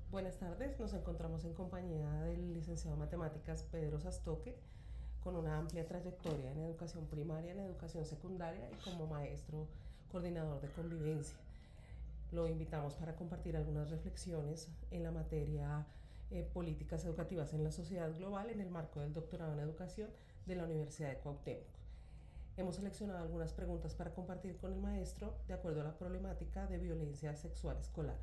Buenas tardes, nos encontramos en compañía del licenciado en matemáticas Pedro Sastoque, con una amplia trayectoria en educación primaria, en educación secundaria y como maestro coordinador de convivencia. Lo invitamos para compartir algunas reflexiones en la materia políticas educativas en la sociedad global en el marco del doctorado en educación de la Universidad de Cuauhtémoc. Hemos seleccionado algunas preguntas para compartir con el maestro de acuerdo a la problemática de violencia sexual escolar.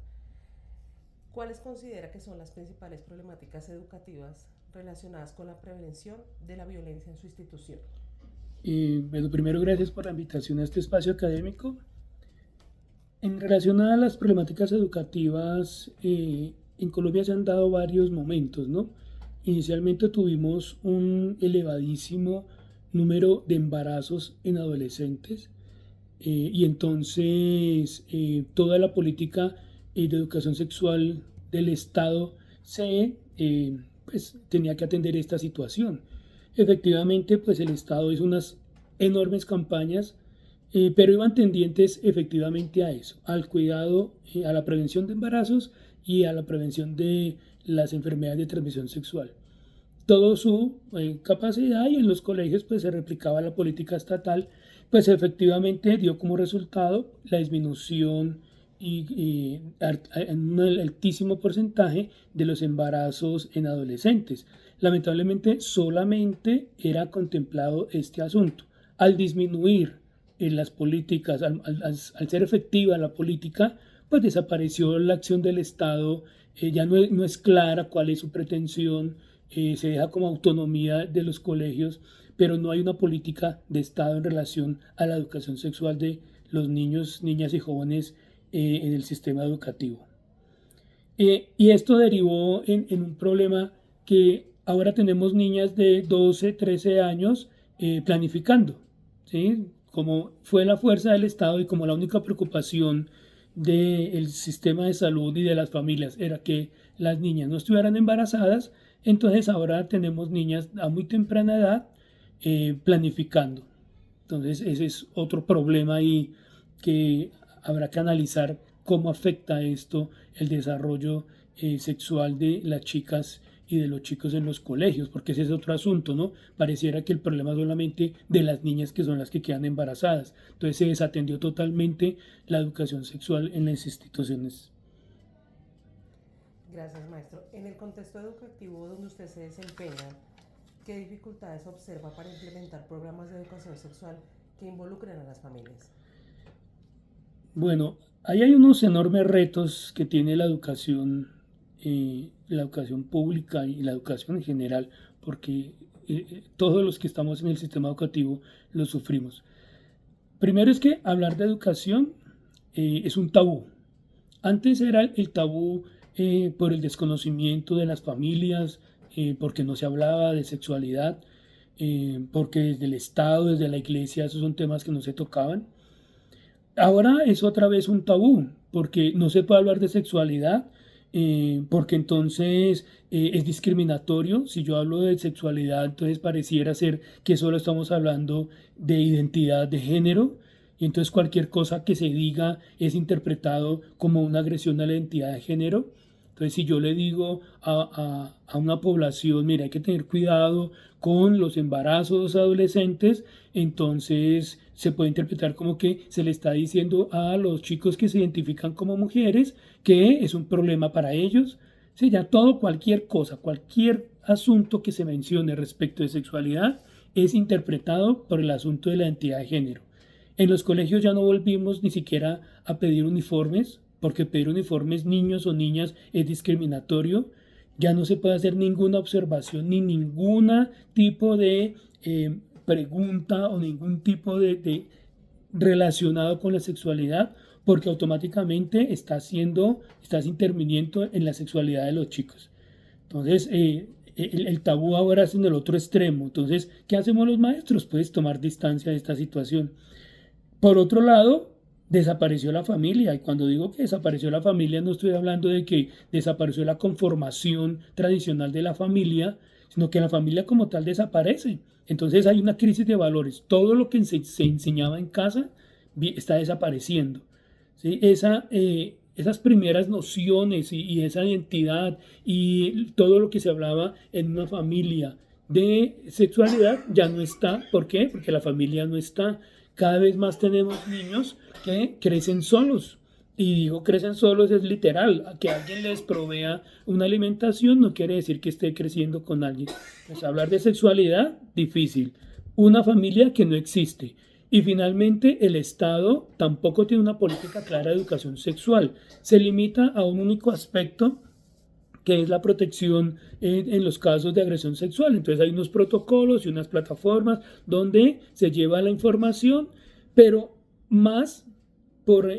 ¿Cuáles considera que son las principales problemáticas educativas relacionadas con la prevención de la violencia en su institución? Bueno, primero, gracias por la invitación a este espacio académico. En relación a las problemáticas educativas, en Colombia se han dado varios momentos, ¿no? Inicialmente tuvimos un elevadísimo número de embarazos en adolescentes y entonces toda la política de educación sexual del Estado pues, tenía que atender esta situación. Efectivamente, pues el Estado hizo unas enormes campañas, pero iban tendientes efectivamente a eso, al cuidado, a la prevención de embarazos y a la prevención de las enfermedades de transmisión sexual. Todo su capacidad, y en los colegios pues se replicaba la política estatal, pues efectivamente dio como resultado la disminución en un altísimo porcentaje de los embarazos en adolescentes. Lamentablemente solamente era contemplado este asunto. Al disminuir en las políticas, al ser efectiva la política, pues desapareció la acción del Estado, ya no es clara cuál es su pretensión, se deja como autonomía de los colegios, pero no hay una política de Estado en relación a la educación sexual de los niños, niñas y jóvenes en el sistema educativo. Y esto derivó en un problema que ahora tenemos niñas de 12, 13 años planificando, ¿sí? Como fue la fuerza del Estado y como la única preocupación del sistema de salud y de las familias era que las niñas no estuvieran embarazadas, entonces ahora tenemos niñas a muy temprana edad planificando. Entonces ese es otro problema ahí que habrá que analizar cómo afecta esto el desarrollo sexual de las chicas y de los chicos en los colegios, porque ese es otro asunto, ¿no? Pareciera que el problema es solamente de las niñas que son las que quedan embarazadas. Entonces se desatendió totalmente la educación sexual en las instituciones. Gracias, maestro. En el contexto educativo donde usted se desempeña, ¿qué dificultades observa para implementar programas de educación sexual que involucren a las familias? Bueno, ahí hay unos enormes retos que tiene la educación pública y la educación en general, porque todos los que estamos en el sistema educativo lo sufrimos. Primero es que hablar de educación es un tabú. Antes era el tabú por el desconocimiento de las familias, porque no se hablaba de sexualidad, porque desde el Estado, desde la iglesia, esos son temas que no se tocaban. Ahora es otra vez un tabú, porque no se puede hablar de sexualidad, porque entonces es discriminatorio. Si yo hablo de sexualidad, entonces pareciera ser que solo estamos hablando de identidad de género, y entonces cualquier cosa que se diga es interpretado como una agresión a la identidad de género. Entonces, si yo le digo a una población, mira, hay que tener cuidado con los embarazos adolescentes, entonces se puede interpretar como que se le está diciendo a los chicos que se identifican como mujeres que es un problema para ellos. Sí, ya todo, cualquier cosa, cualquier asunto que se mencione respecto de sexualidad es interpretado por el asunto de la identidad de género. En los colegios ya no volvimos ni siquiera a pedir uniformes, porque pedir uniformes niños o niñas es discriminatorio. Ya no se puede hacer ninguna observación ni ningún tipo de pregunta o ningún tipo de relacionado con la sexualidad, porque automáticamente estás interviniendo en la sexualidad de los chicos. Entonces, el tabú ahora es en el otro extremo. Entonces, ¿qué hacemos los maestros? Pues tomar distancia de esta situación. Por otro lado, desapareció la familia. Y cuando digo que desapareció la familia, no estoy hablando de que desapareció la conformación tradicional de la familia, sino que la familia como tal desaparece. Entonces hay una crisis de valores. Todo lo que se enseñaba en casa está desapareciendo. ¿Sí? esas primeras nociones y esa identidad y todo lo que se hablaba en una familia de sexualidad ya no está. ¿Por qué? Porque la familia no está. Cada vez más tenemos niños que crecen solos. Y digo crecen solos es literal. Que alguien les provea una alimentación no quiere decir que esté creciendo con alguien. Pues hablar de sexualidad, difícil. Una familia que no existe. Y finalmente el Estado tampoco tiene una política clara de educación sexual. Se limita a un único aspecto que es la protección en los casos de agresión sexual. Entonces hay unos protocolos y unas plataformas donde se lleva la información, pero más por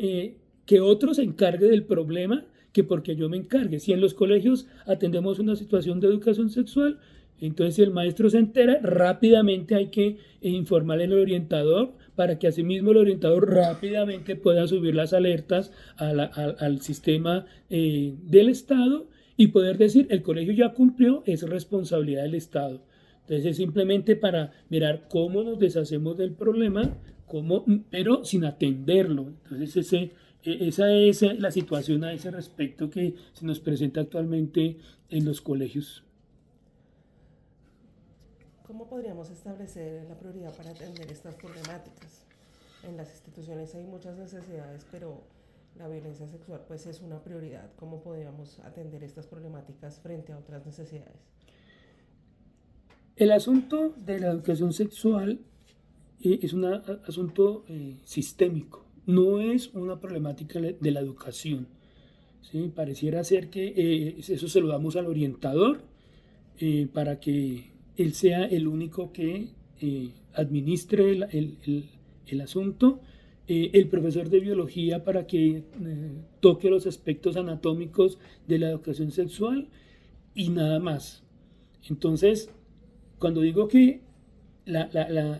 que otro se encargue del problema que porque yo me encargue. Si en los colegios atendemos una situación de educación sexual, entonces si el maestro se entera, rápidamente hay que informarle al orientador para que asimismo el orientador rápidamente pueda subir las alertas al sistema del Estado y poder decir el colegio ya cumplió, es responsabilidad del Estado. Entonces es simplemente para mirar cómo nos deshacemos del problema, pero sin atenderlo. Entonces esa es la situación a ese respecto que se nos presenta actualmente en los colegios. ¿Cómo podríamos establecer la prioridad para atender estas problemáticas? En las instituciones hay muchas necesidades, pero la violencia sexual pues es una prioridad. ¿Cómo podríamos atender estas problemáticas frente a otras necesidades? El asunto de la educación sexual es un asunto sistémico, no es una problemática de la educación. ¿Sí? Pareciera ser que eso se lo damos al orientador para que él sea el único que administre el asunto, el profesor de biología para que toque los aspectos anatómicos de la educación sexual y nada más. Entonces, cuando digo que la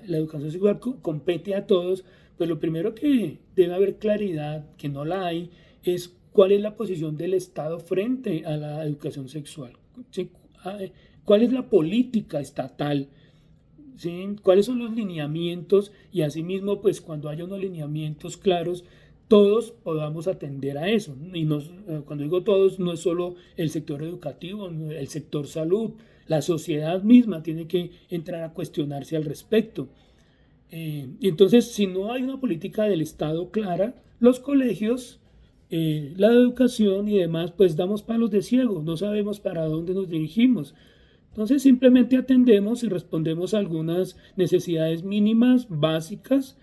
educación sexual compete a todos, pues lo primero que debe haber claridad, que no la hay, es cuál es la posición del Estado frente a la educación sexual. ¿Sí? ¿Cuál es la política estatal? ¿Sí? ¿Cuáles son los lineamientos? Y asimismo, pues cuando haya unos lineamientos claros, todos podamos atender a eso. Y cuando digo todos, no es solo el sector educativo, el sector salud, la sociedad misma tiene que entrar a cuestionarse al respecto. Y entonces, si no hay una política del Estado clara, los colegios, la educación y demás, pues damos palos de ciego, no sabemos para dónde nos dirigimos. Entonces simplemente atendemos y respondemos a algunas necesidades mínimas, básicas,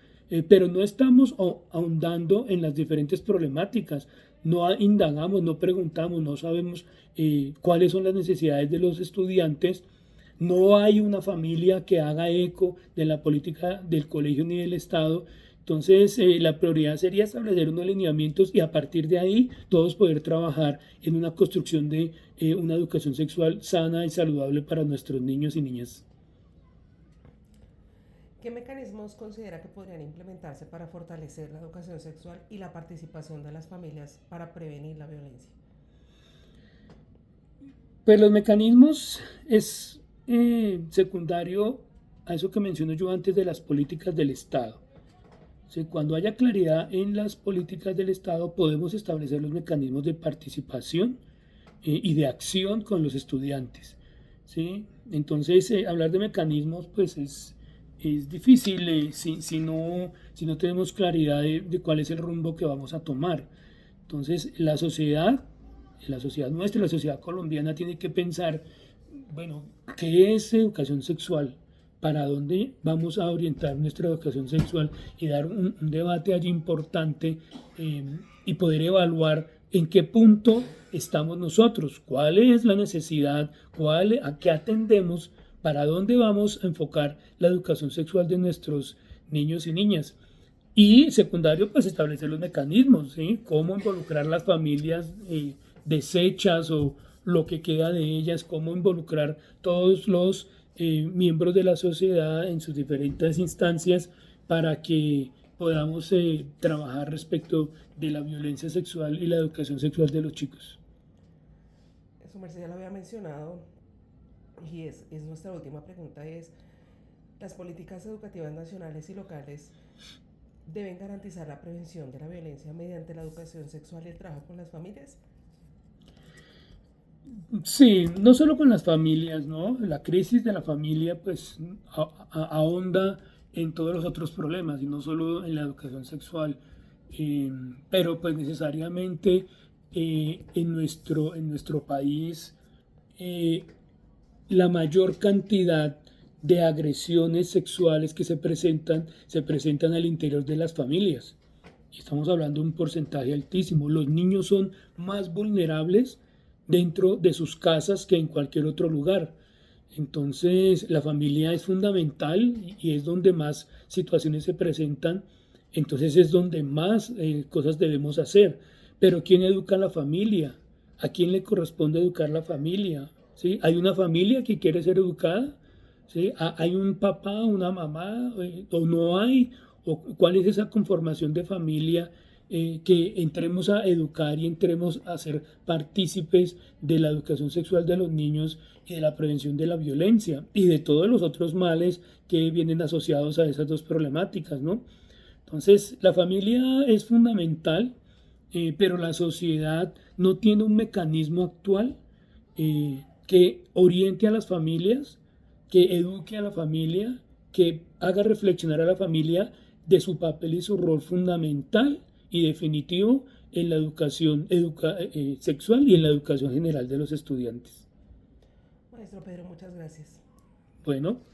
pero no estamos ahondando en las diferentes problemáticas. No indagamos, no preguntamos, no sabemos cuáles son las necesidades de los estudiantes. No hay una familia que haga eco de la política del colegio ni del Estado. Entonces, la prioridad sería establecer unos lineamientos y a partir de ahí todos poder trabajar en una construcción de una educación sexual sana y saludable para nuestros niños y niñas. ¿Qué mecanismos considera que podrían implementarse para fortalecer la educación sexual y la participación de las familias para prevenir la violencia? Pues los mecanismos es secundario a eso que menciono yo antes de las políticas del Estado. Cuando haya claridad en las políticas del Estado, podemos establecer los mecanismos de participación y de acción con los estudiantes. ¿Sí? Entonces, hablar de mecanismos pues es difícil si no tenemos claridad de cuál es el rumbo que vamos a tomar. Entonces, la sociedad nuestra, la sociedad colombiana tiene que pensar, bueno, ¿qué es educación sexual? ¿Para dónde vamos a orientar nuestra educación sexual? Y dar un debate allí importante y poder evaluar en qué punto estamos nosotros, cuál es la necesidad, a qué atendemos, para dónde vamos a enfocar la educación sexual de nuestros niños y niñas. Y secundario, pues establecer los mecanismos, ¿sí? Cómo involucrar las familias deshechas o lo que queda de ellas, cómo involucrar todos los miembros de la sociedad en sus diferentes instancias para que podamos trabajar respecto de la violencia sexual y la educación sexual de los chicos. Su merced ya lo había mencionado y es nuestra última pregunta, es las políticas educativas nacionales y locales deben garantizar la prevención de la violencia mediante la educación sexual y el trabajo con las familias. Sí, no solo con las familias, ¿no? La crisis de la familia pues ahonda en todos los otros problemas y no solo en la educación sexual. Eh, pero pues necesariamente en nuestro país eh, la mayor cantidad de agresiones sexuales que se presentan al interior de las familias. Y estamos hablando de un porcentaje altísimo. Los niños son más vulnerables dentro de sus casas que en cualquier otro lugar. Entonces, la familia es fundamental y es donde más situaciones se presentan. Entonces, es donde más cosas debemos hacer. Pero ¿quién educa a la familia? ¿A quién le corresponde educar la familia? ¿Sí? ¿Hay una familia que quiere ser educada? ¿Sí? ¿Hay un papá, una mamá? ¿O no hay? ¿O cuál es esa conformación de familia que entremos a educar y entremos a ser partícipes de la educación sexual de los niños y de la prevención de la violencia y de todos los otros males que vienen asociados a esas dos problemáticas, ¿no? Entonces, la familia es fundamental, pero la sociedad no tiene un mecanismo actual que oriente a las familias, que eduque a la familia, que haga reflexionar a la familia de su papel y su rol fundamental y definitivo en la educación sexual y en la educación general de los estudiantes. Maestro Pedro, muchas gracias. Bueno.